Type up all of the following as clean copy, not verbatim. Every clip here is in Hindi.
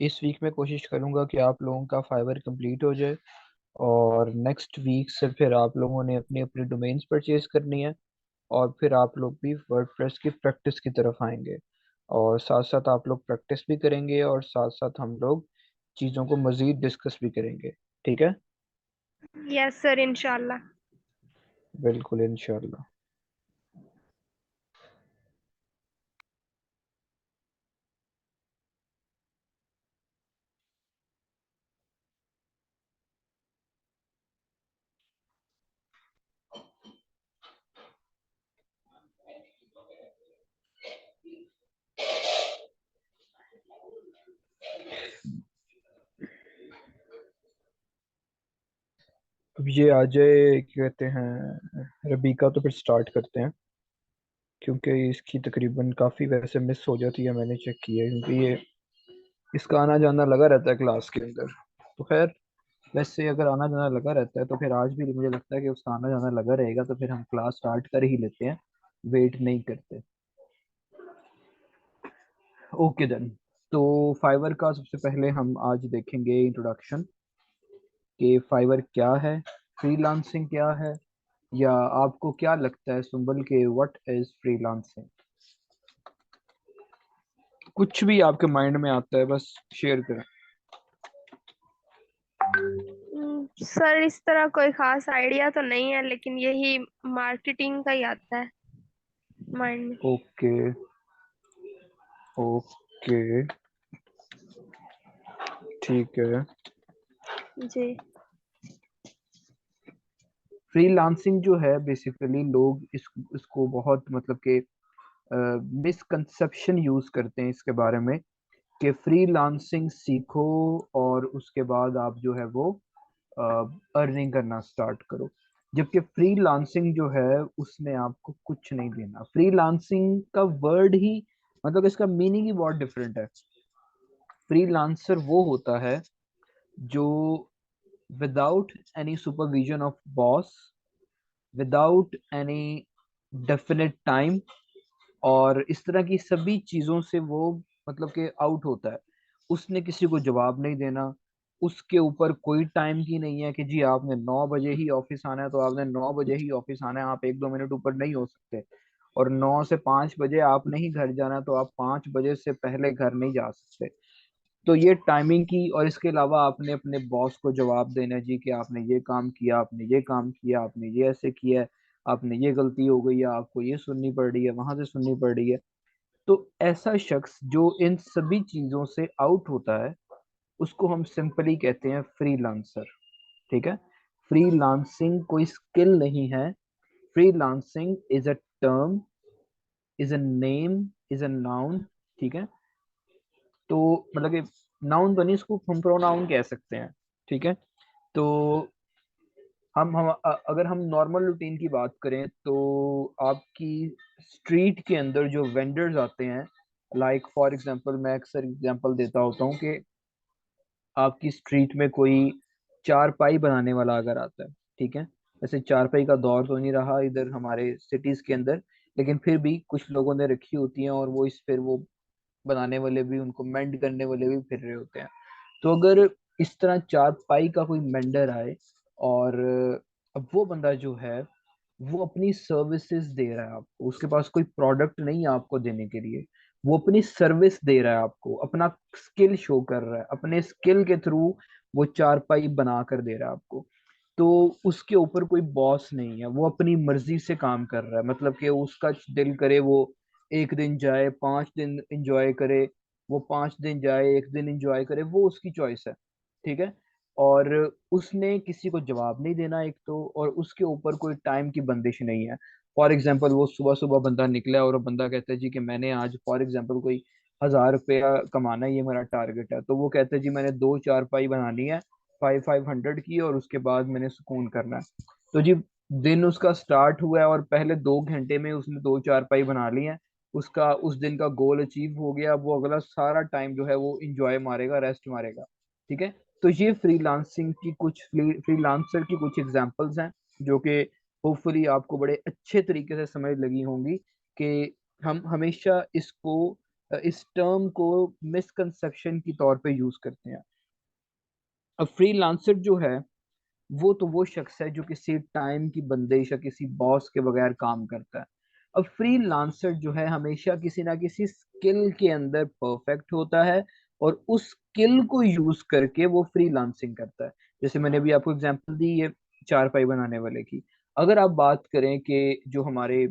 इस वीक में कोशिश करूंगा कि आप लोगों का फाइवर कंप्लीट हो जाए, और नेक्स्ट वीक से फिर आप लोगों ने अपनी अपनी डोमेन्स परचेज करनी है, और फिर आप लोग भी वर्डप्रेस की प्रैक्टिस की तरफ आएंगे। और साथ साथ आप लोग प्रैक्टिस भी करेंगे, और साथ साथ हम लोग चीज़ों को मज़ीद डिस्कस भी करेंगे। ठीक है। यस सर, इंशाल्लाह। बिल्कुल, इंशाल्लाह। अब ये आ जाए, क्या कहते हैं, रबीका, तो फिर स्टार्ट करते हैं। क्योंकि इसकी तकरीबन काफ़ी वैसे मिस हो जाती है, मैंने चेक किया है, क्योंकि ये इसका आना जाना लगा रहता है क्लास के अंदर। तो खैर, वैसे अगर आना जाना लगा रहता है तो फिर आज भी मुझे लगता है कि उसका आना जाना लगा रहेगा, तो फिर हम क्लास स्टार्ट कर ही लेते हैं, वेट नहीं करते। Okay then. तो फाइवर का सबसे पहले हम आज देखेंगे इंट्रोडक्शन, कि फाइवर क्या है, फ्रीलांसिंग क्या है, या आपको क्या लगता है सुंबल के व्हाट इज फ्रीलांसिंग। कुछ भी आपके माइंड में आता है बस शेयर करें। सर, इस तरह कोई खास आइडिया तो नहीं है, लेकिन यही मार्केटिंग का ही आता है माइंड में। ओके। ओके, ठीक है। जी। फ्रीलांसिंग जो है, बेसिकली लोग इसको बहुत मतलब कि मिसकंसेप्शन यूज करते हैं इसके बारे में, कि फ्रीलांसिंग सीखो और उसके बाद आप जो है वो अर्निंग करना स्टार्ट करो। जबकि फ्रीलांसिंग जो है उसने आपको कुछ नहीं देना। फ्रीलांसिंग का वर्ड ही, मतलब इसका मीनिंग ही बहुत डिफरेंट है। फ्रीलांसर वो होता है जो without any supervision of boss, without any definite time, और इस तरह की सभी चीजों से वो मतलब कि आउट होता है। उसने किसी को जवाब नहीं देना। उसके ऊपर कोई टाइम की नहीं है कि जी आपने 9 बजे ही ऑफिस आना है तो आपने 9 बजे ही ऑफिस आना है, आप 1-2 मिनट ऊपर नहीं हो सकते। और 9 से 5 बजे आपने ही घर जाना है तो आप 5 बजे से पहले घर नहीं जा सकते। तो ये टाइमिंग की, और इसके अलावा आपने अपने बॉस को जवाब देना है जी कि आपने ये काम किया, आपने ये काम किया, आपने ये ऐसे किया है, आपने ये गलती हो गई है, आपको ये सुननी पड़ रही है, वहां से सुननी पड़ रही है। तो ऐसा शख्स जो इन सभी चीजों से आउट होता है, उसको हम सिंपली कहते हैं फ्रीलांसर। ठीक है। फ्रीलांसिंग कोई स्किल नहीं है। Freelancing is a term, is a name, is a noun. ठीक है। तो मतलब कि नाउन तो नहीं, इसको हम प्रोनाउन कह सकते हैं। ठीक है। तो अगर हम नॉर्मल रूटीन की बात करें तो आपकी स्ट्रीट के अंदर जो वेंडर्स आते हैं, लाइक फॉर एग्जांपल मैं अक्सर एग्जांपल देता होता हूँ कि आपकी स्ट्रीट में कोई चारपाई बनाने वाला अगर आता है, ठीक है। वैसे चारपाई का दौर तो नहीं रहा इधर हमारे सिटीज के अंदर, लेकिन फिर भी कुछ लोगों ने रखी होती हैं, और वो इस फिर वो बनाने वाले भी, उनको मेंड करने वाले भी फिर रहे होते हैं। तो अगर इस तरह चारपाई का कोई मेंडर आए, और अब वो बंदा जो है वो अपनी सर्विसेज दे रहा है आपको, उसके पास कोई प्रोडक्ट नहीं है आपको देने के लिए, वो अपनी सर्विस दे रहा है आपको, अपना स्किल शो कर रहा है, अपने स्किल के थ्रू वो चारपाई बना कर दे रहा है आपको। तो उसके ऊपर कोई बॉस नहीं है, वो अपनी मर्जी से काम कर रहा है, मतलब कि उसका दिल करे वो 1 दिन जाए, 5 दिन इंजॉय करे, वो 5 दिन जाए, 1 दिन इंजॉय करे, वो उसकी चॉइस है। ठीक है। और उसने किसी को जवाब नहीं देना एक तो, और उसके ऊपर कोई टाइम की बंदिश नहीं है। फॉर एग्जाम्पल वो सुबह सुबह बंदा निकला और बंदा कहता है जी कि मैंने आज फॉर एग्जाम्पल कोई 1,000 रुपया कमाना है, ये मेरा टारगेट है। तो वो कहता है जी मैंने 2 चारपाई बनानी है 500 की, और उसके बाद मैंने सुकून करना है। तो जी दिन उसका स्टार्ट हुआ है, और पहले 2 घंटे में उसने 2 चारपाई बना ली है। उसका उस दिन का गोल अचीव हो गया। वो अगला सारा टाइम जो है वो इंजॉय मारेगा, रेस्ट मारेगा। ठीक है। तो ये फ्रीलांसिंग की कुछ, फ्रीलांसर की कुछ एग्जांपल्स हैं, जो कि होपफुली आपको बड़े अच्छे तरीके से समझ लगी होंगी, कि हम हमेशा इसको इस टर्म को मिसकंसेप्शन की तौर पे यूज करते हैं। अब फ्रीलांसर जो है वो शख्स है जो किसी टाइम की बंदिश या किसी बॉस के बगैर काम करता है। अब फ्रीलांसर जो है हमेशा किसी ना किसी स्किल के अंदर परफेक्ट होता है और उस स्किल को यूज करके वो फ्रीलांसिंग करता है। जैसे मैंने अभी आपको एग्जांपल दी ये चारपाई बनाने वाले की। अगर आप बात करें कि जो हमारे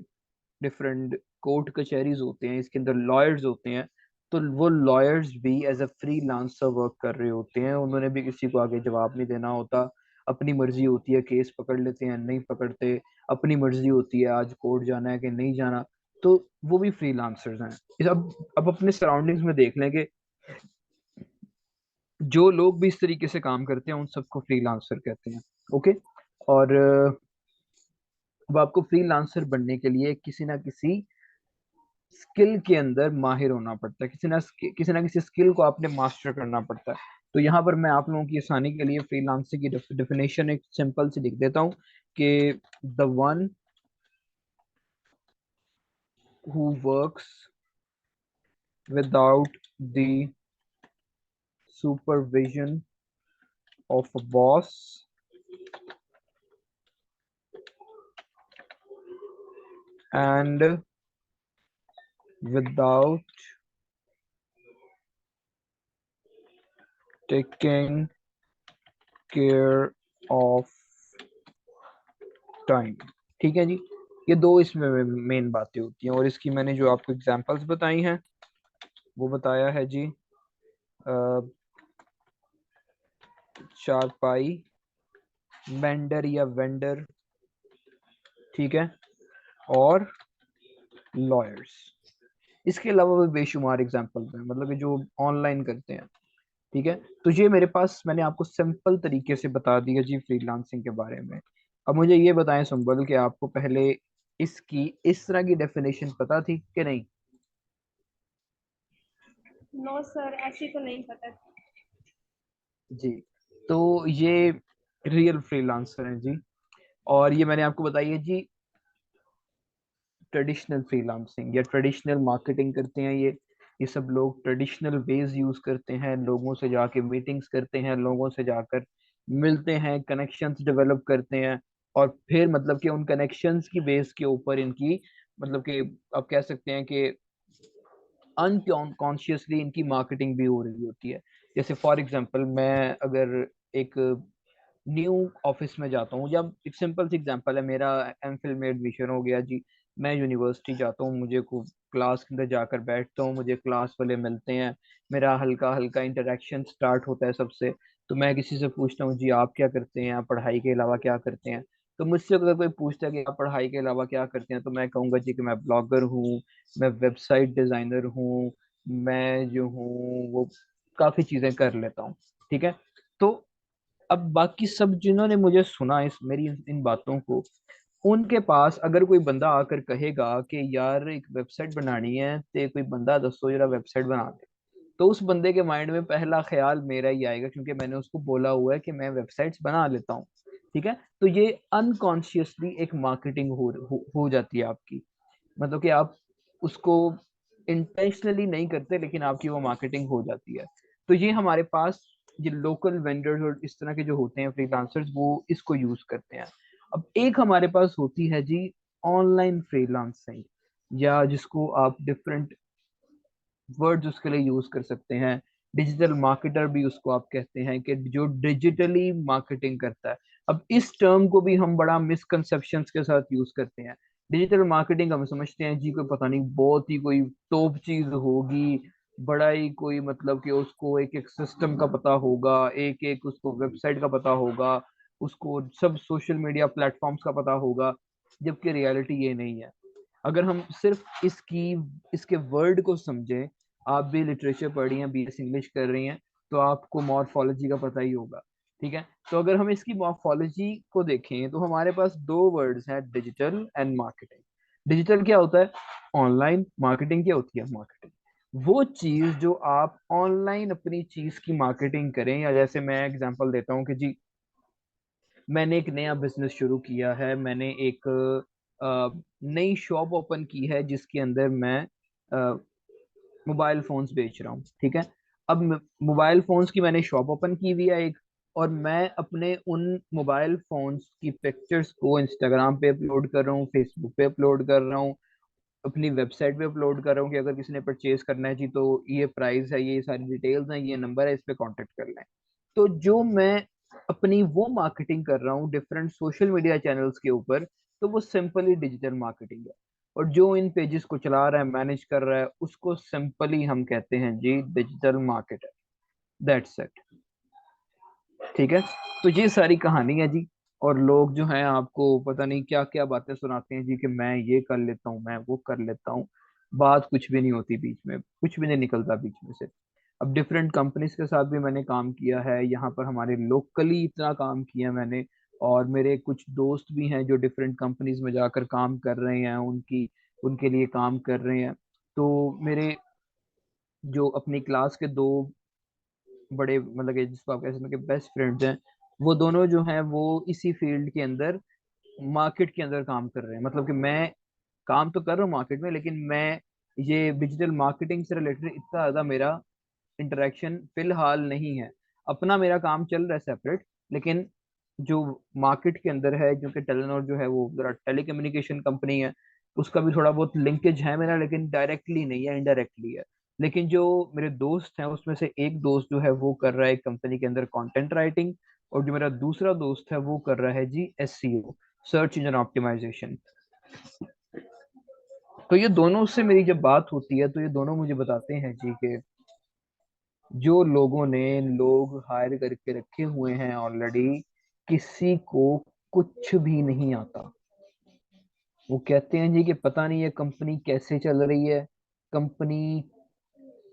डिफरेंट कोर्ट कचहरीज होते हैं इसके अंदर लॉयर्स होते हैं, तो वो लॉयर्स भी एज अ फ्रीलांसर वर्क कर रहे होते हैं। उन्होंने भी किसी को आगे जवाब नहीं देना होता। अपनी मर्जी होती है केस पकड़ लेते हैं नहीं पकड़ते, अपनी मर्जी होती है आज कोर्ट जाना है कि नहीं जाना। तो वो भी फ्रीलांसर्स हैं। अब अपने सराउंडिंग्स में देख लें कि जो लोग भी इस तरीके से काम करते हैं उन सबको फ्रीलांसर कहते हैं। ओके। और अब आपको फ्रीलांसर बनने के लिए किसी ना किसी स्किल के अंदर माहिर होना पड़ता है, किसी ना किसी स्किल को आपने मास्टर करना पड़ता है। तो यहाँ पर मैं आप लोगों की आसानी के लिए फ्रीलांसिंग की डेफिनेशन एक सिंपल सी लिख देता हूँ कि the one who works without the supervision of a boss and without taking care of time. ठीक है जी। ये दो इसमें मेन बातें होती हैं और इसकी मैंने जो आपको एग्जांपल्स बताई हैं वो बताया है जी चारपाई वेंडर या वेंडर, ठीक है, और लॉयर्स। इसके अलावा भी बेशुमार एग्जांपल्स हैं मतलब कि जो ऑनलाइन करते हैं। ठीक है। तो ये मेरे पास मैंने आपको सिंपल तरीके से बता दिया जी फ्रीलांसिंग के बारे में। अब मुझे ये बताएं सुंबल कि आपको पहले इसकी इस तरह की डेफिनेशन पता थी कि नहीं? नो सर, ऐसी तो नहीं पता। जी। तो ये रियल फ्रीलांसर हैं जी। और ये मैंने आपको बताई है जी ट्रेडिशनल फ्रीलांसिंग या ट्रेडिशनल मार्केटिंग करते हैं ये सब लोग ट्रेडिशनल वेज यूज करते हैं, लोगों से जाके मीटिंग्स करते हैं, लोगों से जाकर मिलते हैं, कनेक्शंस डेवलप करते हैं। और फिर मतलब कि उन कनेक्शंस की बेस के ऊपर इनकी मतलब कि आप कह सकते हैं कि अनकॉन्शियसली इनकी मार्केटिंग भी हो रही होती है। जैसे फॉर एग्जांपल मैं अगर एक न्यू ऑफिस में जाता हूँ, या एक सिंपल सी एग्जांपल है, मेरा एमफिल में एडमिशन हो गया जी, मैं यूनिवर्सिटी जाता हूँ, मुझे को क्लास के अंदर जाकर बैठता हूँ, मुझे क्लास वाले मिलते हैं, मेरा हल्का हल्का इंटरेक्शन स्टार्ट होता है सबसे। तो मैं किसी से पूछता हूँ जी आप क्या करते हैं, आप पढ़ाई के अलावा क्या करते हैं? तो मुझसे अगर कोई पूछता है कि आप पढ़ाई के अलावा क्या करते हैं, तो मैं कहूँगा जी कि मैं ब्लॉगर हूँ, मैं वेबसाइट डिजाइनर हूँ, मैं जो हूँ वो काफी चीजें कर लेता हूँ। ठीक है। तो अब बाकी सब जिन्होंने मुझे सुना इस मेरी इन बातों को, उनके पास अगर कोई बंदा आकर कहेगा कि यार एक वेबसाइट बनानी है तो कोई बंदा दसो जरा वेबसाइट बना दे, तो उस बंदे के माइंड में पहला ख्याल मेरा ही आएगा क्योंकि मैंने उसको बोला हुआ है कि मैं वेबसाइट्स बना लेता हूँ। ठीक है। तो ये अनकॉन्शियसली एक मार्केटिंग हो जाती है आपकी, मतलब कि आप उसको इंटेंशनली नहीं करते लेकिन आपकी वो मार्केटिंग हो जाती है। तो ये हमारे पास ये लोकल वेंडर्स और इस तरह के जो होते हैं फ्रीलांसर्स वो इसको यूज करते हैं। अब एक हमारे पास होती है जी ऑनलाइन फ्रीलांसिंग, या जिसको आप डिफरेंट वर्ड्स उसके लिए यूज कर सकते हैं। डिजिटल मार्केटर भी उसको आप कहते हैं कि जो डिजिटली मार्केटिंग करता है। अब इस टर्म को भी हम बड़ा मिसकंसेप्शंस के साथ यूज करते हैं। डिजिटल मार्केटिंग हम समझते हैं जी कोई पता नहीं बहुत ही कोई टॉप चीज होगी, बड़ा ही कोई मतलब कि उसको एक एक सिस्टम का पता होगा, एक एक उसको वेबसाइट का पता होगा, उसको सब सोशल मीडिया प्लेटफॉर्म्स का पता होगा। जबकि रियलिटी ये नहीं है। अगर हम सिर्फ इसके वर्ड को समझें, आप भी लिटरेचर पढ़ी हैं, बीएस इंग्लिश कर रही हैं, तो आपको मॉर्फोलॉजी का पता ही होगा। ठीक है। तो अगर हम इसकी मॉर्फोलॉजी को देखें तो हमारे पास दो वर्ड्स हैं, डिजिटल एंड मार्केटिंग। डिजिटल क्या होता है? ऑनलाइन। मार्केटिंग क्या होती है? मार्केटिंग वो चीज जो आप ऑनलाइन अपनी चीज की मार्केटिंग करें। या जैसे मैं एग्जांपल देता हूँ कि जी मैंने एक नया बिजनेस शुरू किया है, मैंने एक नई शॉप ओपन की है जिसके अंदर मैं मोबाइल फोन्स बेच रहा हूँ, ठीक है। अब मोबाइल फोन्स की मैंने शॉप ओपन की हुई है एक, और मैं अपने उन मोबाइल फोन्स की पिक्चर्स को इंस्टाग्राम पे अपलोड कर रहा हूँ, फेसबुक पे अपलोड कर रहा हूँ, अपनी वेबसाइट पे अपलोड कर रहा हूँ कि अगर किसी ने परचेज करना है जी तो ये प्राइस है, ये सारी डिटेल्स हैं, ये नंबर है, इस पे कांटेक्ट कर लें। तो जो मैं अपनी वो मार्केटिंग कर रहा हूँ डिफरेंट सोशल मीडिया चैनल्स के ऊपर, तो वो सिंपली डिजिटल मार्केटिंग है। और जो इन पेजेस को चला रहा है, मैनेज कर रहा है, उसको सिंपली हम कहते हैं जी डिजिटल मार्केटर। That's it. ठीक है। तो ये सारी कहानी है जी। और लोग जो हैं आपको पता नहीं क्या क्या बातें सुनाते हैं जी कि मैं ये कर लेता हूँ, मैं वो कर लेता हूँ। बात कुछ भी नहीं होती बीच में, कुछ भी नहीं निकलता बीच में से। अब डिफरेंट कंपनीज के साथ भी मैंने काम किया है, यहाँ पर हमारे लोकली इतना काम किया मैंने। और मेरे कुछ दोस्त भी हैं जो डिफरेंट कंपनीज में जाकर काम कर रहे हैं, उनकी उनके लिए काम कर रहे हैं। तो मेरे जो अपनी क्लास के दो बड़े मतलब कि जिसको आप कह सकते हैं कि बेस्ट फ्रेंड्स हैं, वो दोनों जो हैं वो इसी फील्ड के अंदर मार्केट के अंदर काम कर रहे हैं। मतलब कि मैं काम तो कर रहा हूँ मार्केट में, लेकिन मैं ये डिजिटल मार्केटिंग से रिलेटेड इतना ज्यादा मेरा इंटरेक्शन फिलहाल नहीं है। अपना मेरा काम चल रहा है सेपरेट, लेकिन जो मार्केट के अंदर है, क्योंकि टेलीनॉर जो है वो जरा टेलीकम्युनिकेशन कंपनी है, उसका भी थोड़ा बहुत लिंकेज है मेरा, लेकिन डायरेक्टली नहीं है, इनडायरेक्टली है। लेकिन जो मेरे दोस्त हैं उसमें से एक दोस्त जो है वो कर रहा है एक कंपनी के अंदर कंटेंट राइटिंग, और जो मेरा दूसरा दोस्त है वो कर रहा है जी SEO, सर्च इंजन ऑप्टिमाइजेशन। तो ये दोनों से मेरी जब बात होती है तो ये दोनों मुझे बताते हैं जी कि जो लोगों ने लोग हायर करके रखे हुए हैं ऑलरेडी, किसी को कुछ भी नहीं आता। वो कहते हैं जी कि पता नहीं ये कंपनी कैसे चल रही है, कंपनी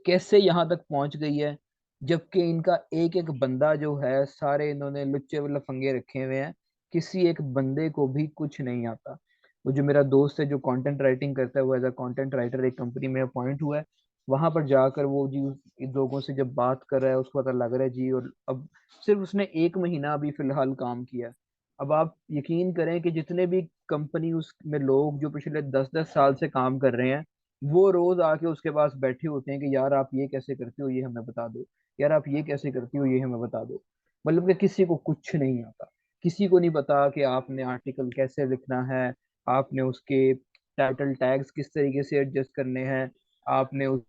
कैसे यहाँ तक पहुंच गई है, जबकि इनका एक एक बंदा जो है, सारे इन्होंने लुच्चे वाले फंगे रखे हुए हैं, किसी एक बंदे को भी कुछ नहीं आता। वो जो मेरा दोस्त है जो कंटेंट राइटिंग करता है, वो एज अ कंटेंट राइटर एक कंपनी में अपॉइंट हुआ है। वहां पर जाकर वो जी इन लोगों से जब बात कर रहा है उसको पता लग रहा है जी। और अब सिर्फ उसने 1 महीना अभी फिलहाल काम किया है। अब आप यकीन करें कि जितने भी कंपनी उसमें लोग जो पिछले 10-10 साल से काम कर रहे हैं, वो रोज आके उसके पास बैठे होते हैं कि यार आप ये कैसे करते हो, ये हमें बता दो। यार आप ये कैसे करते हो, ये हमें बता दो। मतलब कि किसी को कुछ नहीं आता। किसी को नहीं पता कि आपने आर्टिकल कैसे लिखना है, आपने उसके टाइटल टैग्स किस तरीके से एडजस्ट करने हैं, आपने उस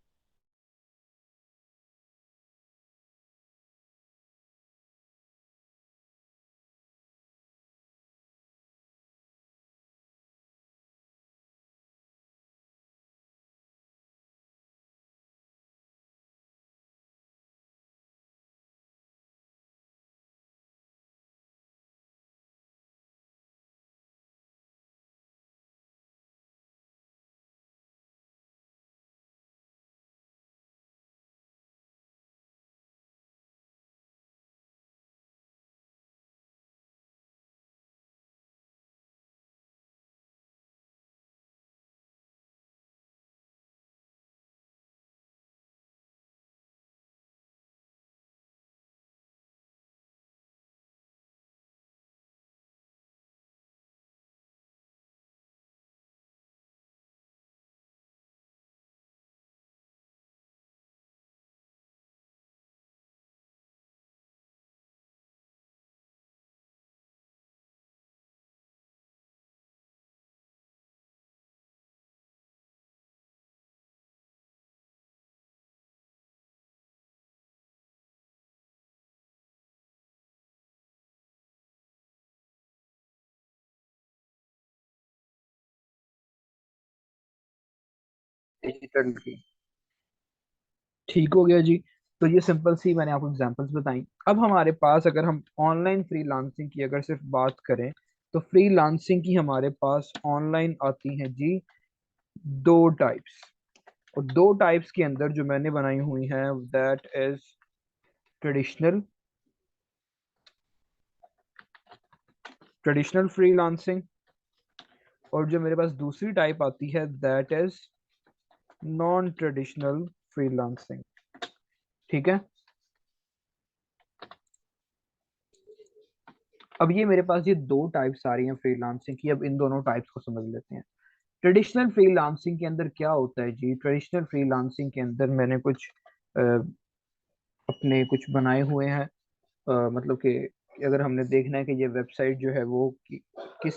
डिजिटल की। ठीक हो गया जी। तो ये सिंपल सी मैंने आपको एग्जांपल्स बताई। अब हमारे पास अगर हम ऑनलाइन फ्रीलांसिंग की अगर सिर्फ बात करें, तो फ्रीलांसिंग की हमारे पास ऑनलाइन आती हैं जी 2 टाइप्स। और 2 टाइप्स के अंदर जो मैंने बनाई हुई है that is traditional traditional freelancing, और जो मेरे पास दूसरी टाइप आती है that is non traditional freelancing. ठीक है। अब ये मेरे पास ये 2 टाइप्स आ रही हैं फ्रीलांसिंग की। अब इन दोनों टाइप्स को समझ लेते हैं। ट्रेडिशनल फ्रीलांसिंग के अंदर क्या होता है जी? ट्रेडिशनल फ्रीलांसिंग के अंदर मैंने कुछ अपने कुछ बनाए हुए हैं। मतलब कि अगर हमने देखना है कि ये वेबसाइट जो है वो किस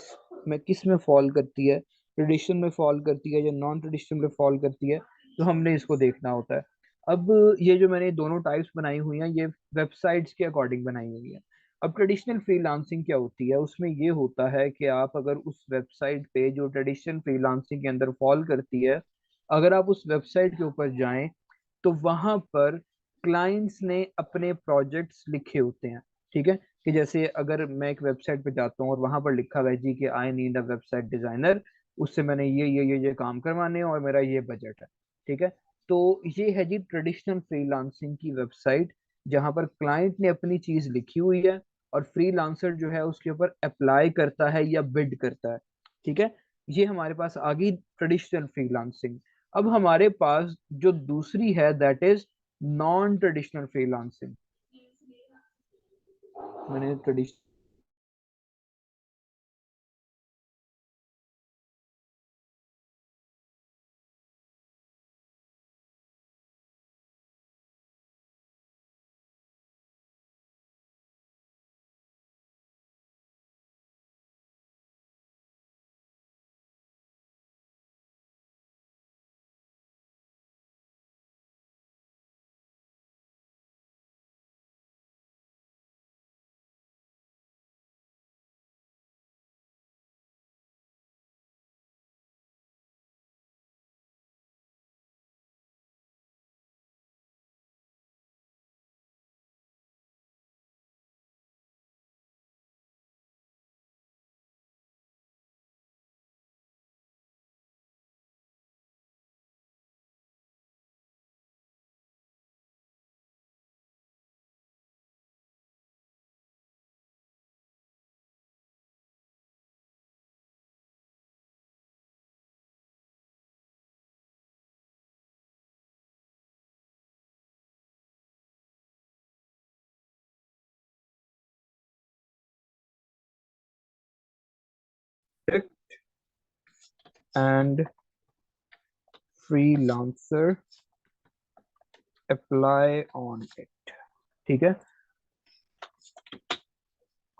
किस में फॉल करती है, ट्रेडिशनल में फॉल करती है या नॉन ट्रेडिशनल में फॉल करती है, तो हमने इसको देखना होता है। अब ये जो मैंने दोनों टाइप्स बनाई हुई हैं ये वेबसाइट्स के अकॉर्डिंग बनाई हुई हैं। अब ट्रेडिशनल फ्रीलांसिंग क्या होती है? उसमें ये होता है कि आप अगर उस वेबसाइट पे जो ट्रेडिशनल फ्रीलांसिंग के अंदर फॉल करती है, अगर आप उस वेबसाइट के ऊपर जाएं तो वहां पर क्लाइंट्स ने अपने प्रोजेक्ट्स लिखे होते हैं। ठीक है, कि जैसे अगर मैं एक वेबसाइट पे जाता हूँ और वहां पर लिखा हुआ है जी कि I need a website designer, उससे मैंने ये काम करवाने हैं और मेरा ये बजट है। ठीक है, तो ये है जी ट्रेडिशनल फ्रीलांसिंग की वेबसाइट, जहां पर क्लाइंट ने अपनी चीज लिखी हुई है और फ्रीलांसर जो है उसके ऊपर अप्लाई करता है या बिड करता है। ठीक है, ये हमारे पास आ गई ट्रेडिशनल फ्रीलांसिंग। अब हमारे पास जो दूसरी है that is non traditional freelancing. मैंने traditional and freelancer apply on it. ठीक है,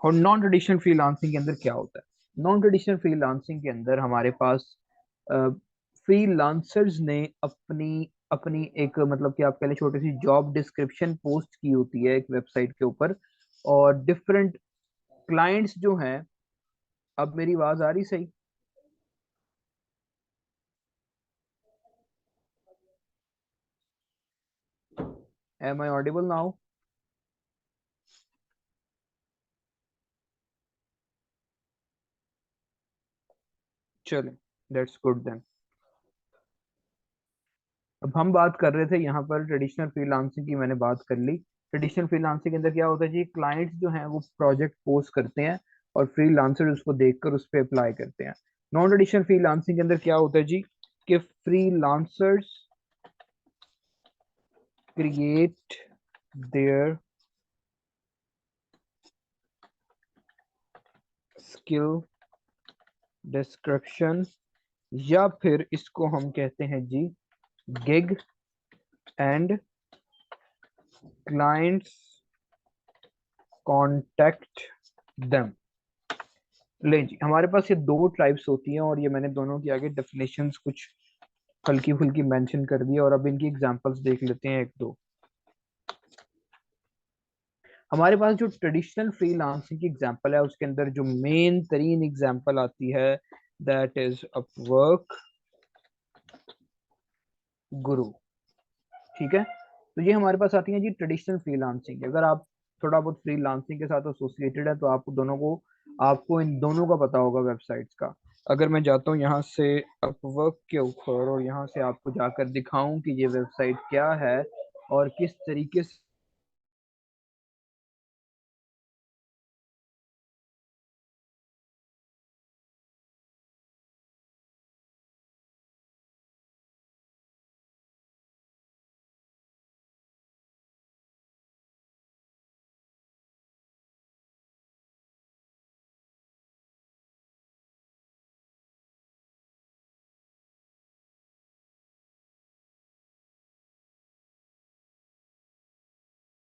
और नॉन ट्रेडिशनल फ्रीलांसिंग के अंदर क्या होता है? नॉन ट्रेडिशनल फ्रीलांसिंग के अंदर हमारे पास फ्रीलांसर्स ने अपनी अपनी एक मतलब कि आप कह लें छोटी सी जॉब डिस्क्रिप्शन पोस्ट की होती है एक वेबसाइट के ऊपर, और डिफरेंट क्लाइंट्स जो हैं। अब मेरी आवाज आ रही सही? Am I audible now? चलें, दैट्स गुड देन। अब हम बात कर रहे थे यहाँ पर ट्रेडिशनल फ्रीलांसिंग की, मैंने बात कर ली। ट्रेडिशनल फ्रीलांसिंग के अंदर क्या होता है जी? क्लाइंट्स जो हैं वो प्रोजेक्ट पोस्ट करते हैं और फ्रीलांसर उसको देखकर उस पर अप्लाई करते हैं। नॉन ट्रेडिशनल फ्रीलांसिंग के अंदर क्या होता है जी? कि freelancers create their skill description, या फिर इसको हम कहते हैं जी gig, and clients contact them. ले जी, हमारे पास ये दो टाइप्स होती हैं और ये मैंने दोनों की आगे डेफिनेशंस कुछ हल्की फुल्की मेंशन कर दी, और अब इनकी एग्जांपल्स देख लेते हैं एक दो। हमारे पास जो ट्रेडिशनल फ्रीलांसिंग की एग्जांपल है उसके अंदर जो मेन तरीन एग्जांपल आती है दैट इज अपवर्क, गुरु। ठीक है, तो ये हमारे पास आती है जी ट्रेडिशनल फ्रीलांसिंग। अगर आप थोड़ा बहुत फ्रीलांसिंग के साथ एसोसिएटेड है तो आपको दोनों को, आपको इन दोनों का पता होगा वेबसाइट्स का। अगर मैं जाता हूँ यहाँ से अपवर्क के ऊपर और यहाँ से आपको जाकर दिखाऊं कि ये वेबसाइट क्या है और किस तरीके से